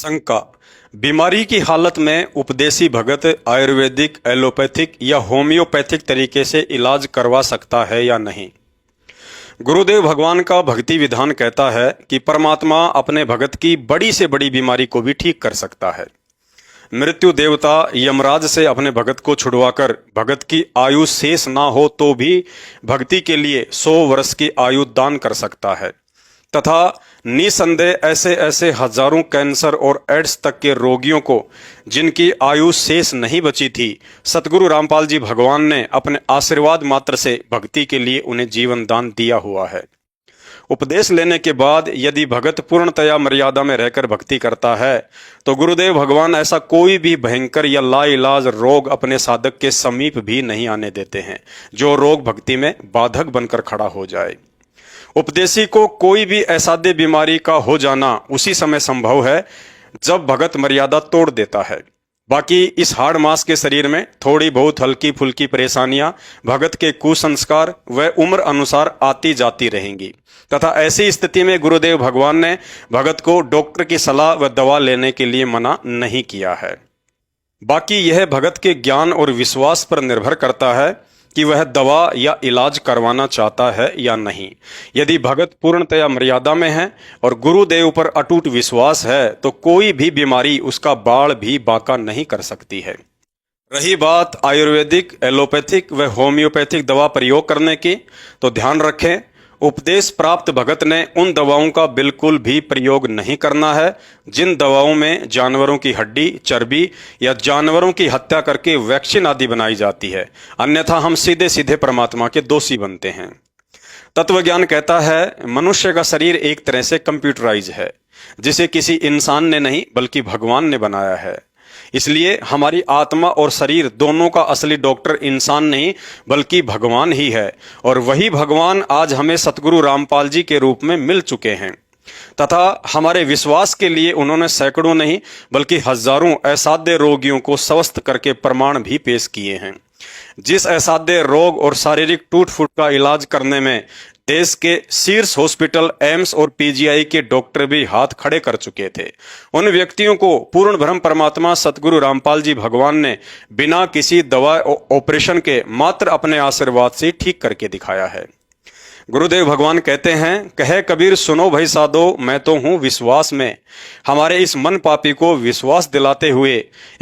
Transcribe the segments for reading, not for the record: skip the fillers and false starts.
शंका। बीमारी की हालत में उपदेशी भगत आयुर्वेदिक, एलोपैथिक या होम्योपैथिक तरीके से इलाज करवा सकता है या नहीं। गुरुदेव भगवान का भक्ति विधान कहता है कि परमात्मा अपने भगत की बड़ी से बड़ी बीमारी को भी ठीक कर सकता है। मृत्यु देवता यमराज से अपने भगत को छुड़वाकर भगत की आयु शेष ना हो तो भी भक्ति के लिए 100 वर्ष की आयु दान कर सकता है तथा निसंदेह ऐसे ऐसे हजारों कैंसर और एड्स तक के रोगियों को जिनकी आयु शेष नहीं बची थी, सतगुरु रामपाल जी भगवान ने अपने आशीर्वाद मात्र से भक्ति के लिए उन्हें जीवन दान दिया हुआ है। उपदेश लेने के बाद यदि भगत पूर्णतया मर्यादा में रहकर भक्ति करता है तो गुरुदेव भगवान ऐसा कोई भी भयंकर या लाइलाज रोग अपने साधक के समीप भी नहीं आने देते हैं जो रोग भक्ति में बाधक बनकर खड़ा हो जाए। उपदेशी को कोई भी असाध्य बीमारी का हो जाना उसी समय संभव है जब भगत मर्यादा तोड़ देता है। बाकी इस हाड़ मास के शरीर में थोड़ी बहुत हल्की फुल्की परेशानियां भगत के कुसंस्कार व उम्र अनुसार आती जाती रहेंगी तथा ऐसी स्थिति में गुरुदेव भगवान ने भगत को डॉक्टर की सलाह व दवा लेने के लिए मना नहीं किया है। बाकी यह भगत के ज्ञान और विश्वास पर निर्भर करता है कि वह दवा या इलाज करवाना चाहता है या नहीं। यदि भगत पूर्णतया मर्यादा में है और गुरुदेव पर अटूट विश्वास है तो कोई भी बीमारी उसका बाल भी बांका नहीं कर सकती है। रही बात आयुर्वेदिक, एलोपैथिक व होम्योपैथिक दवा प्रयोग करने की, तो ध्यान रखें उपदेश प्राप्त भगत ने उन दवाओं का बिल्कुल भी प्रयोग नहीं करना है जिन दवाओं में जानवरों की हड्डी, चर्बी या जानवरों की हत्या करके वैक्सीन आदि बनाई जाती है, अन्यथा हम सीधे सीधे परमात्मा के दोषी बनते हैं। तत्वज्ञान कहता है मनुष्य का शरीर एक तरह से कंप्यूटराइज है जिसे किसी इंसान ने नहीं बल्कि भगवान ने बनाया है। इसलिए हमारी आत्मा और शरीर दोनों का असली डॉक्टर इंसान नहीं बल्कि भगवान ही है और वही भगवान आज हमें सतगुरु रामपाल जी के रूप में मिल चुके हैं तथा हमारे विश्वास के लिए उन्होंने सैकड़ों नहीं बल्कि हजारों असाध्य रोगियों को स्वस्थ करके प्रमाण भी पेश किए हैं। जिस असाध्य रोग और शारीरिक टूट फूट का इलाज करने में देश के शीर्ष हॉस्पिटल एम्स और पीजीआई के डॉक्टर भी हाथ खड़े कर चुके थे, उन व्यक्तियों को पूर्ण ब्रह्म परमात्मा सतगुरु रामपाल जी भगवान ने बिना किसी दवा ऑपरेशन के मात्र अपने आशीर्वाद से ठीक करके दिखाया है। गुरुदेव भगवान कहते हैं, कहे कबीर सुनो भाई साधो मैं तो हूं विश्वास में। हमारे इस मन पापी को विश्वास दिलाते हुए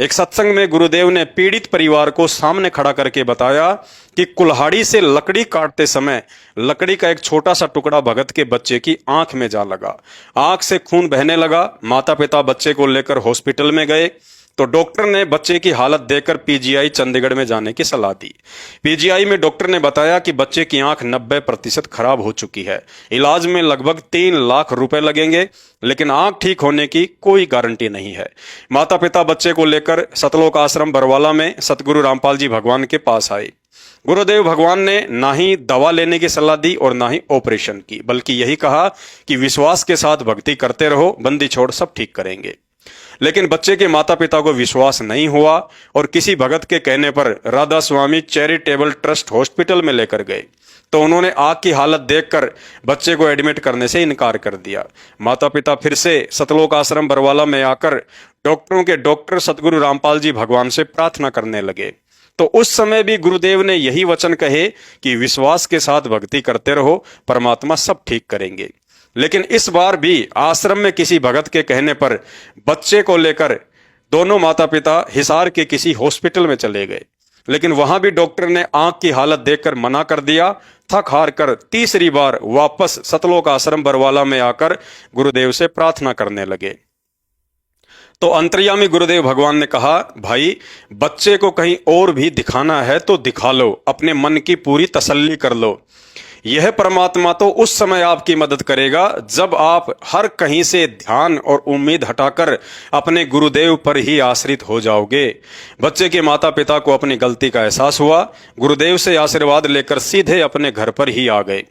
एक सत्संग में गुरुदेव ने पीड़ित परिवार को सामने खड़ा करके बताया कि कुल्हाड़ी से लकड़ी काटते समय लकड़ी का एक छोटा सा टुकड़ा भगत के बच्चे की आंख में जा लगा, आंख से खून बहने लगा। माता पिता बच्चे को लेकर हॉस्पिटल में गए तो डॉक्टर ने बच्चे की हालत देखकर पीजीआई चंडीगढ़ में जाने की सलाह दी। पीजीआई में डॉक्टर ने बताया कि बच्चे की आंख 90% खराब हो चुकी है, इलाज में लगभग 3 लाख रुपए लगेंगे, लेकिन आंख ठीक होने की कोई गारंटी नहीं है। माता पिता बच्चे को लेकर सतलोक आश्रम बरवाला में सतगुरु रामपाल जी भगवान के पास आए। गुरुदेव भगवान ने ना ही दवा लेने की सलाह दी और ना ही ऑपरेशन की, बल्कि यही कहा कि विश्वास के साथ भक्ति करते रहो, बंदी छोड़ सब ठीक करेंगे। लेकिन बच्चे के माता पिता को विश्वास नहीं हुआ और किसी भगत के कहने पर राधा स्वामी चैरिटेबल ट्रस्ट हॉस्पिटल में लेकर गए तो उन्होंने आंख की हालत देखकर बच्चे को एडमिट करने से इनकार कर दिया। माता पिता फिर से सतलोक आश्रम बरवाला में आकर डॉक्टरों के डॉक्टर सतगुरु रामपाल जी भगवान से प्रार्थना करने लगे। तो उस समय भी गुरुदेव ने यही वचन कहे कि विश्वास के साथ भक्ति करते रहो, परमात्मा सब ठीक करेंगे। लेकिन इस बार भी आश्रम में किसी भगत के कहने पर बच्चे को लेकर दोनों माता पिता हिसार के किसी हॉस्पिटल में चले गए, लेकिन वहां भी डॉक्टर ने आंख की हालत देखकर मना कर दिया। थक हार कर तीसरी बार वापस सतलोक आश्रम बरवाला में आकर गुरुदेव से प्रार्थना करने लगे। तो अंतर्यामी गुरुदेव भगवान ने कहा, भाई बच्चे को कहीं और भी दिखाना है तो दिखा लो, अपने मन की पूरी तसल्ली कर लो। यह परमात्मा तो उस समय आपकी मदद करेगा जब आप हर कहीं से ध्यान और उम्मीद हटाकर अपने गुरुदेव पर ही आश्रित हो जाओगे। बच्चे के माता पिता को अपनी गलती का एहसास हुआ, गुरुदेव से आशीर्वाद लेकर सीधे अपने घर पर ही आ गए।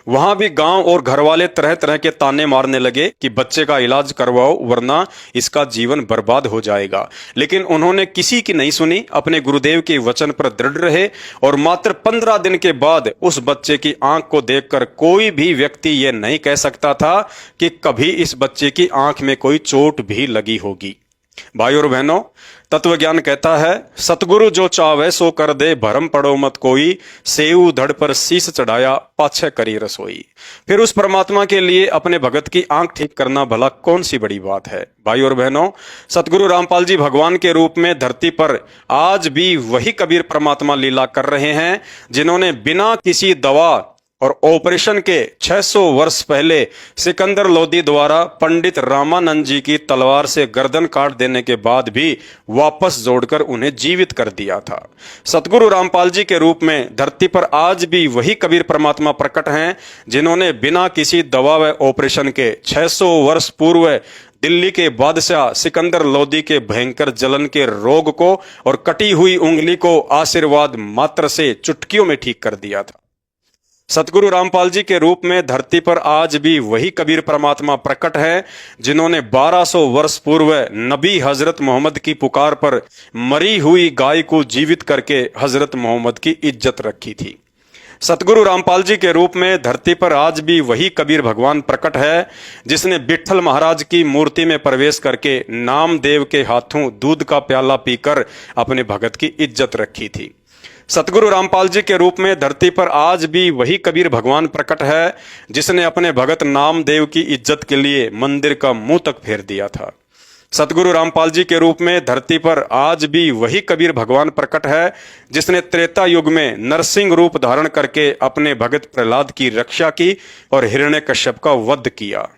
वहां भी गांव और घर वाले तरह तरह के ताने मारने लगे कि बच्चे का इलाज करवाओ वरना इसका जीवन बर्बाद हो जाएगा। लेकिन उन्होंने किसी की नहीं सुनी, अपने गुरुदेव के वचन पर दृढ़ रहे और मात्र 15 दिन के बाद उस बच्चे की आंख को देखकर कोई भी व्यक्ति यह नहीं कह सकता था कि कभी इस बच्चे की आंख में कोई चोट भी लगी होगी। भाई और बहनों, तत्व ज्ञान कहता है, सतगुरु जो चावे सो कर दे, भरम पड़ो मत कोई, सेऊ धड़ पर शीश चढ़ाया, पाछे करी रसोई। फिर उस परमात्मा के लिए अपने भगत की आंख ठीक करना भला कौन सी बड़ी बात है। भाई और बहनों, सतगुरु रामपाल जी भगवान के रूप में धरती पर आज भी वही कबीर परमात्मा लीला कर रहे हैं, जिन्होंने बिना किसी दवा और ऑपरेशन के 600 वर्ष पहले सिकंदर लोदी द्वारा पंडित रामानंद जी की तलवार से गर्दन काट देने के बाद भी वापस जोड़कर उन्हें जीवित कर दिया था। सतगुरु रामपाल जी के रूप में धरती पर आज भी वही कबीर परमात्मा प्रकट हैं, जिन्होंने बिना किसी दवा व ऑपरेशन के 600 वर्ष पूर्व दिल्ली के बादशाह सिकंदर लोदी के भयंकर जलन के रोग को और कटी हुई उंगली को आशीर्वाद मात्र से चुटकियों में ठीक कर दिया था। सतगुरु रामपाल जी के रूप में धरती पर आज भी वही कबीर परमात्मा प्रकट है, जिन्होंने 1200 वर्ष पूर्व नबी हजरत मोहम्मद की पुकार पर मरी हुई गाय को जीवित करके हजरत मोहम्मद की इज्जत रखी थी। सतगुरु रामपाल जी के रूप में धरती पर आज भी वही कबीर भगवान प्रकट है, जिसने विट्ठल महाराज की मूर्ति में प्रवेश करके नामदेव के हाथों दूध का प्याला पीकर अपने भगत की इज्जत रखी थी। सतगुरु रामपाल जी के रूप में धरती पर आज भी वही कबीर भगवान प्रकट है, जिसने अपने भगत नामदेव की इज्जत के लिए मंदिर का मुंह तक फेर दिया था। सतगुरु रामपाल जी के रूप में धरती पर आज भी वही कबीर भगवान प्रकट है, जिसने त्रेता युग में नरसिंह रूप धारण करके अपने भगत प्रहलाद की रक्षा की और हिरण्यकश्यप का वध किया।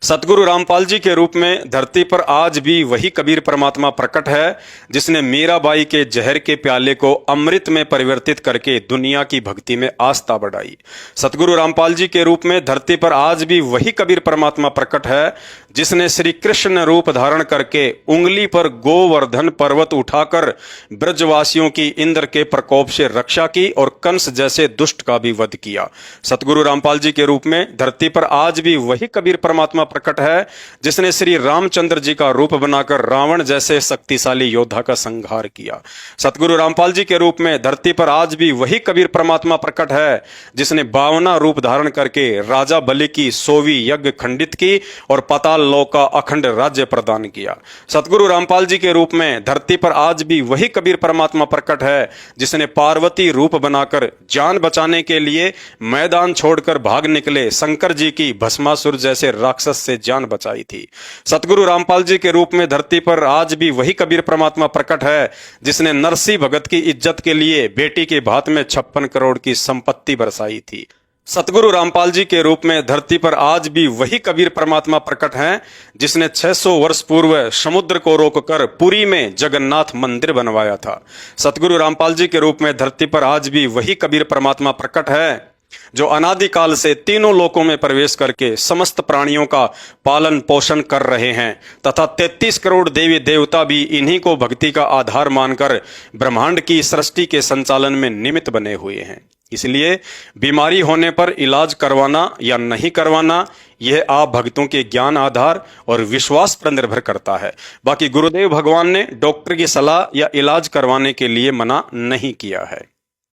सतगुरु रामपाल जी के रूप में धरती पर आज भी वही कबीर परमात्मा प्रकट है, जिसने मीराबाई के जहर के प्याले को अमृत में परिवर्तित करके दुनिया की भक्ति में आस्था बढ़ाई। सतगुरु रामपाल जी के रूप में धरती पर आज भी वही कबीर परमात्मा प्रकट है, जिसने श्री कृष्ण रूप धारण करके उंगली पर गोवर्धन पर्वत उठाकर ब्रजवासियों की इंद्र के प्रकोप से रक्षा की और कंस जैसे दुष्ट का भी वध किया। सतगुरु रामपाल जी के रूप में धरती पर आज भी वही कबीर परमात्मा प्रकट है, जिसने श्री रामचंद्र जी का रूप बनाकर रावण जैसे शक्तिशाली योद्धा का संहार किया। सतगुरु रामपाल जी के रूप में धरती पर आज भी वही कबीर परमात्मा प्रकट है, जिसने 52 रूप धारण करके राजा बलि की 100वीं यज्ञ खंडित की और पाताल लोक का अखंड राज्य प्रदान किया। सतगुरु रामपाल जी के रूप में धरती पर आज भी वही कबीर परमात्मा प्रकट है, जिसने पार्वती रूप बनाकर जान बचाने के लिए मैदान छोड़कर भाग निकले शंकर जी की भस्मासुर जैसे राक्षस से जान बचाई थी। सतगुरु रामपाल जी के रूप में धरती पर आज भी वही कबीर परमात्मा प्रकट है, जिसने नरसी भगत की इज्जत के लिए बेटी के भात में 56 करोड़ की संपत्ति बरसाई थी। सतगुरु रामपाल जी के रूप में धरती पर आज भी वही कबीर परमात्मा प्रकट हैं, जिसने 600 वर्ष पूर्व समुद्र को रोककर पुरी में जगन्नाथ मंदिर बनवाया था। सतगुरु रामपाल जी के रूप में धरती पर आज भी वही कबीर परमात्मा प्रकट है, जो अनादिकाल से तीनों लोकों में प्रवेश करके समस्त प्राणियों का पालन पोषण कर रहे हैं तथा 33 करोड़ देवी देवता भी इन्हीं को भक्ति का आधार मानकर ब्रह्मांड की सृष्टि के संचालन में निमित्त बने हुए हैं। इसलिए बीमारी होने पर इलाज करवाना या नहीं करवाना, यह आप भक्तों के ज्ञान आधार और विश्वास पर निर्भर करता है। बाकी गुरुदेव भगवान ने डॉक्टर की सलाह या इलाज करवाने के लिए मना नहीं किया है।